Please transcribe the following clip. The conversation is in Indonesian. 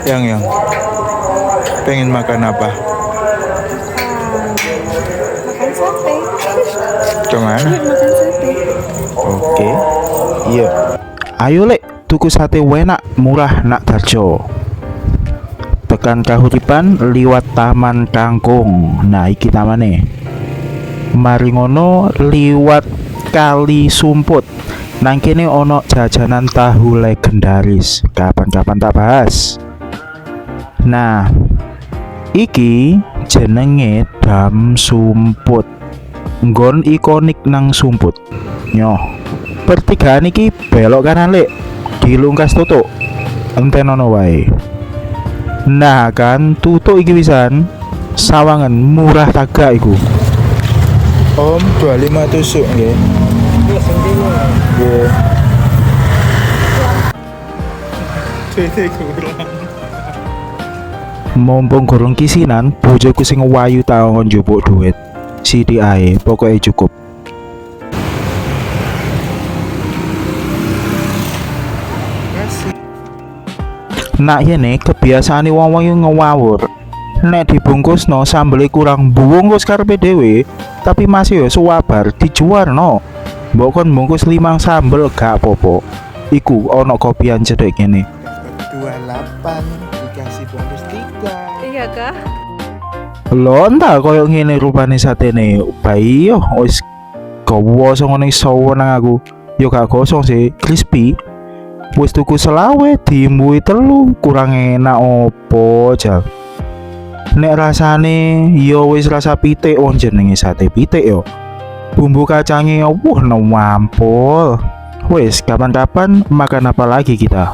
Yang pengen makan apa? Makan sate. Kemana? Makan sate. Oke. Iya. Ayo lek tuku sate enak murah nak Darjo. Tekan kahuripan liwat Taman Kangkung. Nah, iki tamane. Mari ngono liwat Kali Sumput. Nang kene ono jajanan tahu legendaris. Kapan-kapan tak bahas. Nah, iki jenenge Dam Sumput. Nggon ikonik nang Sumput. Nyoh. Pertigaan iki belok kanan lek. Dilungkas tutuk. Entenono wae. Nah kan tutuk iki pisan. Sawangan murah tagak iku. Om 25 tusuk nggih. Nggih. Mumpung gorong kisinan, bojoku sing wayu tau njupuk duit. Sithik ae, pokoke cukup. Nak yene kebiasaane wong-wong yo ngewawur. Nek dibungkusno sambele kurang bungkus karepe dhewe, tapi masih yo suwabar dijuarno. Mbok kon bungkus 5 sambel gak apa-apa. Iku ana kopian cedek kene. 28 dikasih bungkus 3. Iya kah? Lho entah koyo ngene rupane satene. Bayi yo wis gowo ngene iso nang aku. Yo gak gosong sih, crispy. Wis tuku selawe diimbui telu kurang enak opo jal. Nek rasane yo wis rasa pitik wong jenenge sate pitik yo. Bumbu kacangnya wampul. Wis kapan-kapan makan apa lagi kita?